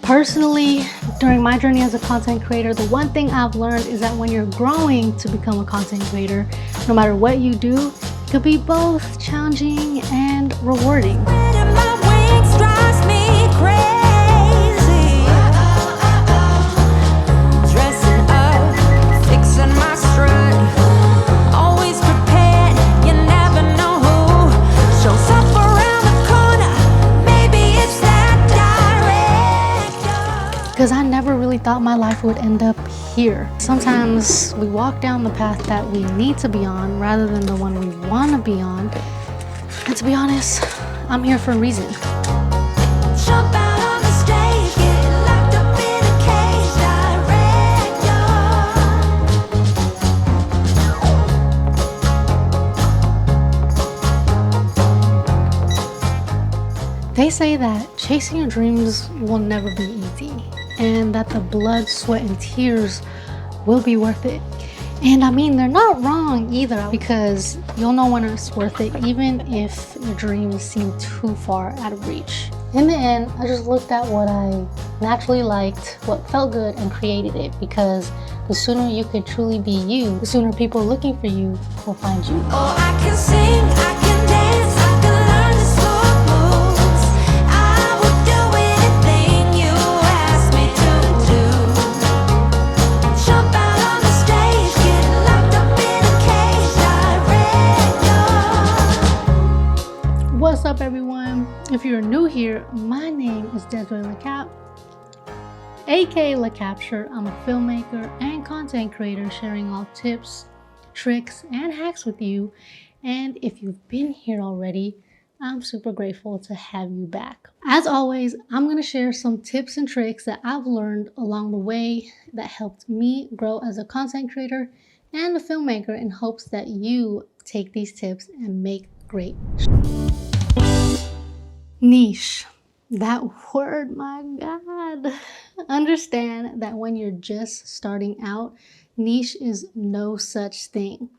Personally, during my journey as a content creator, the one thing I've learned is that when you're growing to become a content creator, no matter what you do, it could be both challenging and rewarding. Because I never really thought my life would end up here. Sometimes we walk down the path that we need to be on rather than the one we want to be on. And to be honest, I'm here for a reason. They say that chasing your dreams will never be easy, and that the blood, sweat, and tears will be worth it. And I mean, they're not wrong either, because you'll know when it's worth it, even if your dreams seem too far out of reach. In the end, I just looked at what I naturally liked, what felt good, and created it, because the sooner you can truly be you, the sooner people looking for you will find you. Oh, I can sing, I can dance, I can learn to slow moves. I will do anything you ask me to do. Jump out on the stage, get locked up in a cage, direct. What's up, everyone? If you're new here, my name is Lacap, aka Lacapture. I'm a filmmaker and content creator, sharing all tips, tricks, and hacks with you. And if you've been here already, I'm super grateful to have you back. As always, I'm going to share some tips and tricks that I've learned along the way that helped me grow as a content creator and a filmmaker, in hopes that you take these tips and make great. Niche. That word, my God. Understand that when you're just starting out, niche is no such thing.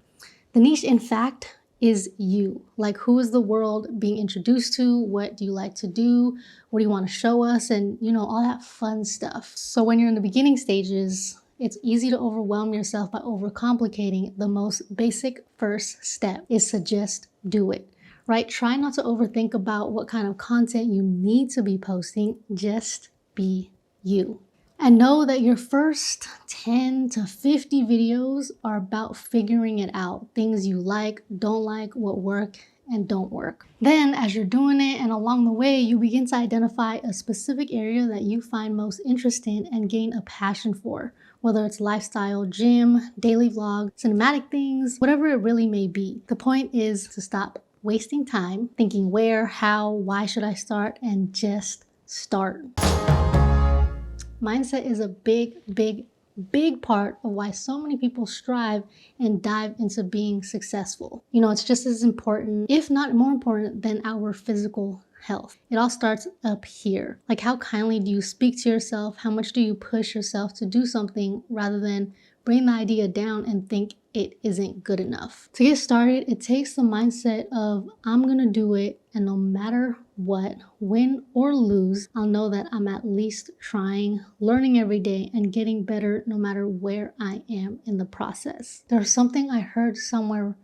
The niche, in fact, is you. Like, who is the world being introduced to? What do you like to do? What do you want to show us? And, you know, all that fun stuff. So when you're in the beginning stages, it's easy to overwhelm yourself by overcomplicating. The most basic first step is to just do it. Right? Try not to overthink about what kind of content you need to be posting. Just be you. And know that your first 10 to 50 videos are about figuring it out. Things you like, don't like, what work and don't work. Then as you're doing it and along the way, you begin to identify a specific area that you find most interesting and gain a passion for. Whether it's lifestyle, gym, daily vlog, cinematic things, whatever it really may be. The point is to stop wasting time thinking where, how, why should I start, and just start. Mindset is a big part of why so many people strive and dive into being successful. You know, it's just as important, if not more important, than our physical health. It all starts up here. Like, how kindly do you speak to yourself? How much do you push yourself to do something rather than bring the idea down and think it isn't good enough? To get started, it takes the mindset of, I'm gonna do it, and no matter what, win or lose, I'll know that I'm at least trying, learning every day, and getting better no matter where I am in the process. There's something I heard somewhere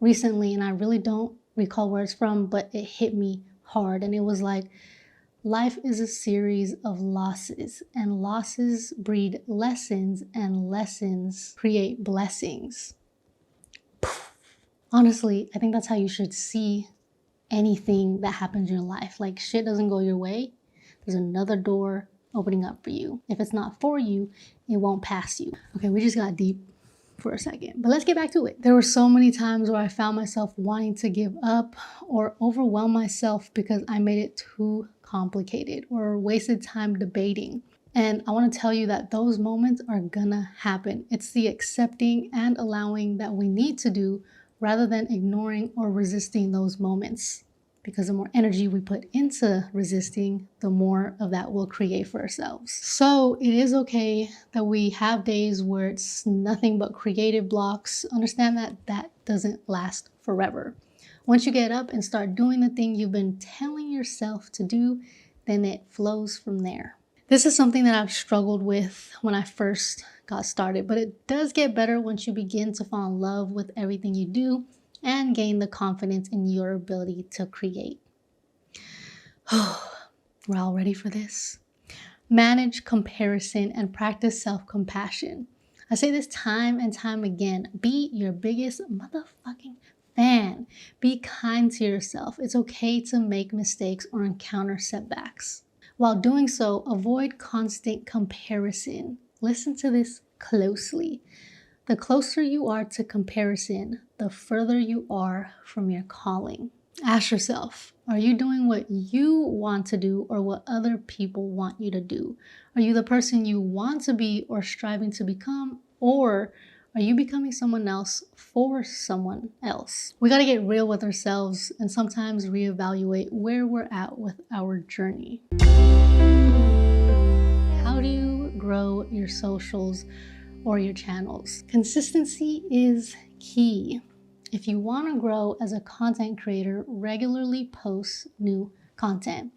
recently, and I really don't recall where it's from, but it hit me hard, and it was like, life is a series of losses, and losses breed lessons, and lessons create blessings. Honestly, I think that's how you should see anything that happens in your life. Like, shit doesn't go your way, there's another door opening up for you. If it's not for you, it won't pass you. Okay, we just got deep for a second, but let's get back to it. There were so many times where I found myself wanting to give up or overwhelm myself because I made it too complicated or wasted time debating. And I want to tell you that those moments are gonna happen. It's the accepting and allowing that we need to do, rather than ignoring or resisting those moments. Because the more energy we put into resisting, the more of that we'll create for ourselves. So it is okay that we have days where it's nothing but creative blocks. Understand that that doesn't last forever. Once you get up and start doing the thing you've been telling yourself to do, then it flows from there. This is something that I've struggled with when I first got started, but it does get better once you begin to fall in love with everything you do and gain the confidence in your ability to create. We're all ready for this. Manage comparison and practice self-compassion. I say this time and time again. Be your biggest motherfucking fan. Be kind to yourself. It's okay to make mistakes or encounter setbacks. While doing so, avoid constant comparison. Listen to this closely. The closer you are to comparison, the further you are from your calling. Ask yourself, are you doing what you want to do or what other people want you to do? Are you the person you want to be or striving to become? Or are you becoming someone else for someone else? We got to get real with ourselves and sometimes reevaluate where we're at with our journey. How do you grow your socials or your channels? Consistency is key. If you want to grow as a content creator, regularly post new content.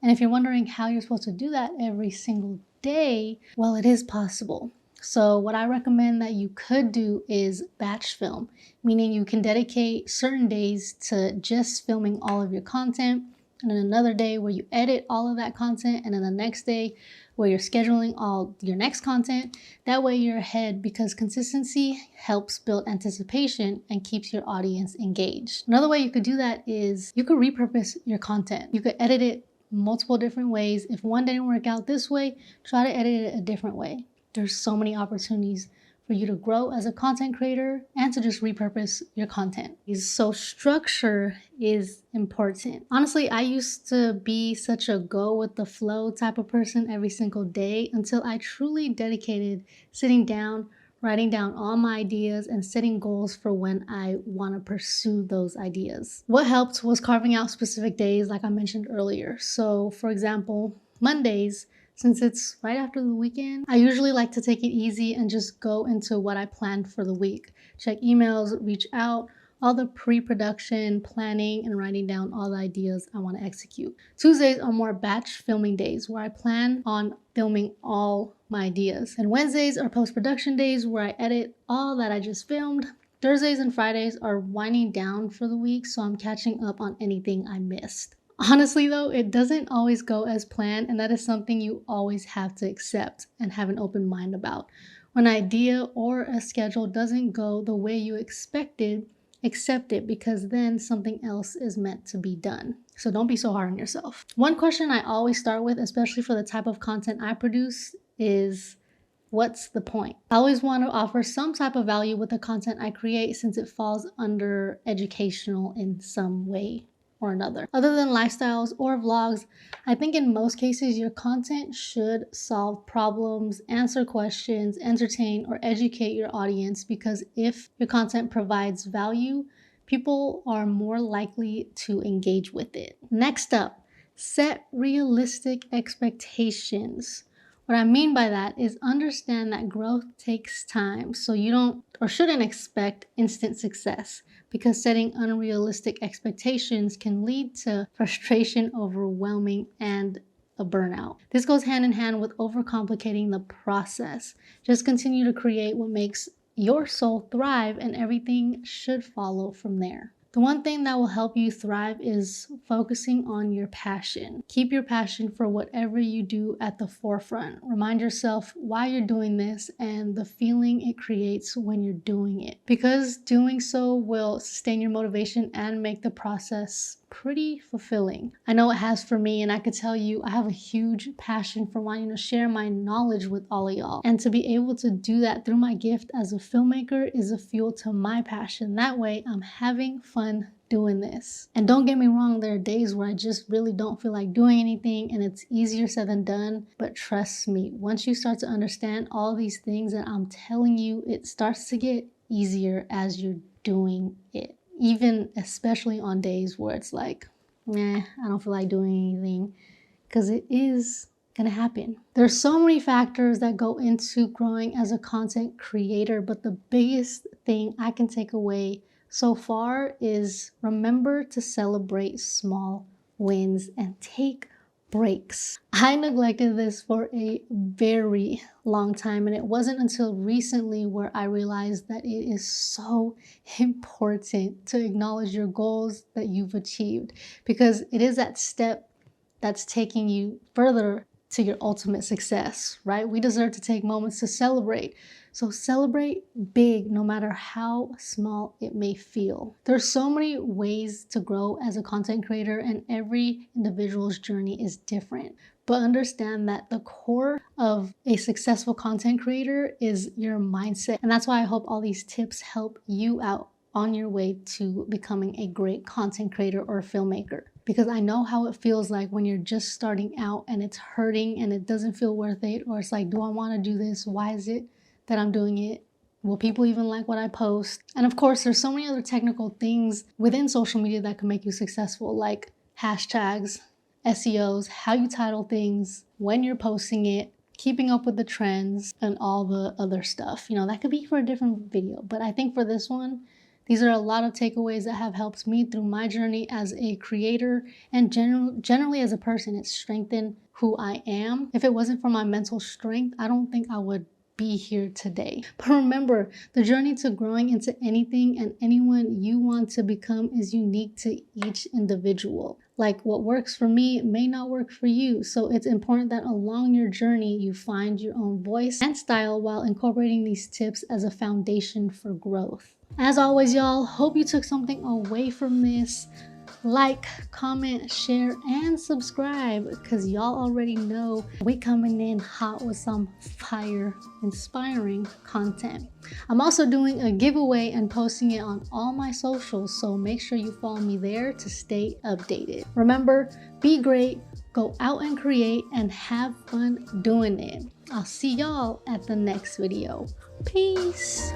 And if you're wondering how you're supposed to do that every single day, well, it is possible. So what I recommend that you could do is batch film, meaning you can dedicate certain days to just filming all of your content, and then another day where you edit all of that content, and then the next day where you're scheduling all your next content. That way you're ahead, because consistency helps build anticipation and keeps your audience engaged. Another way you could do that is you could repurpose your content. You could edit it multiple different ways. If one didn't work out this way, try to edit it a different way. There's so many opportunities for you to grow as a content creator and to just repurpose your content. So structure is important. Honestly, I used to be such a go with the flow type of person every single day until I truly dedicated sitting down, writing down all my ideas and setting goals for when I want to pursue those ideas. What helped was carving out specific days like I mentioned earlier. So for example, Mondays, since it's right after the weekend, I usually like to take it easy and just go into what I planned for the week. Check emails, reach out, all the pre-production, planning, and writing down all the ideas I want to execute. Tuesdays are more batch filming days where I plan on filming all my ideas. And Wednesdays are post-production days where I edit all that I just filmed. Thursdays and Fridays are winding down for the week, so I'm catching up on anything I missed. Honestly though, it doesn't always go as planned, and that is something you always have to accept and have an open mind about. When an idea or a schedule doesn't go the way you expected, accept it, because then something else is meant to be done. So don't be so hard on yourself. One question I always start with, especially for the type of content I produce, is what's the point? I always want to offer some type of value with the content I create, since it falls under educational in some way or another. Other than lifestyles or vlogs, I think in most cases your content should solve problems, answer questions, entertain, or educate your audience, because if your content provides value, people are more likely to engage with it. Next up, set realistic expectations. What I mean by that is understand that growth takes time, so you don't or shouldn't expect instant success, because setting unrealistic expectations can lead to frustration, overwhelming, and a burnout. This goes hand in hand with overcomplicating the process. Just continue to create what makes your soul thrive, and everything should follow from there. The one thing that will help you thrive is focusing on your passion. Keep your passion for whatever you do at the forefront. Remind yourself why you're doing this and the feeling it creates when you're doing it, because doing so will sustain your motivation and make the process pretty fulfilling. I know it has for me, and I could tell you I have a huge passion for wanting to share my knowledge with all of y'all. And to be able to do that through my gift as a filmmaker is a fuel to my passion. That way I'm having fun doing this. And don't get me wrong, there are days where I just really don't feel like doing anything, and it's easier said than done. But trust me, once you start to understand all these things that I'm telling you, it starts to get easier as you're doing it. Even especially on days where it's like, nah, I don't feel like doing anything, because it is gonna happen. There's so many factors that go into growing as a content creator, but the biggest thing I can take away so far is remember to celebrate small wins and take breaks. I neglected this for a very long time, and it wasn't until recently where I realized that it is so important to acknowledge your goals that you've achieved, because it is that step that's taking you further to your ultimate success, right? We deserve to take moments to celebrate. So celebrate big, no matter how small it may feel. There's so many ways to grow as a content creator, and every individual's journey is different. But understand that the core of a successful content creator is your mindset. And that's why I hope all these tips help you out on your way to becoming a great content creator or filmmaker. Because I know how it feels like when you're just starting out and it's hurting and it doesn't feel worth it, or it's like, do I want to do this? Why is it that I'm doing it? Will people even like what I post? And of course, there's so many other technical things within social media that can make you successful, like hashtags, SEOs, how you title things, when you're posting it, keeping up with the trends, and all the other stuff. You know, that could be for a different video. But I think for this one, these are a lot of takeaways that have helped me through my journey as a creator and generally as a person. It's strengthened who I am. If it wasn't for my mental strength, I don't think I would be here today. But remember, the journey to growing into anything and anyone you want to become is unique to each individual. Like what works for me may not work for you. So it's important that along your journey, you find your own voice and style while incorporating these tips as a foundation for growth. As always, y'all, hope you took something away from this. Like, comment, share, and subscribe, because y'all already know we coming in hot with some fire inspiring content. I'm also doing a giveaway and posting it on all my socials, so make sure you follow me there to stay updated. Remember, be great, go out and create, and have fun doing it. I'll see y'all at the next video. Peace.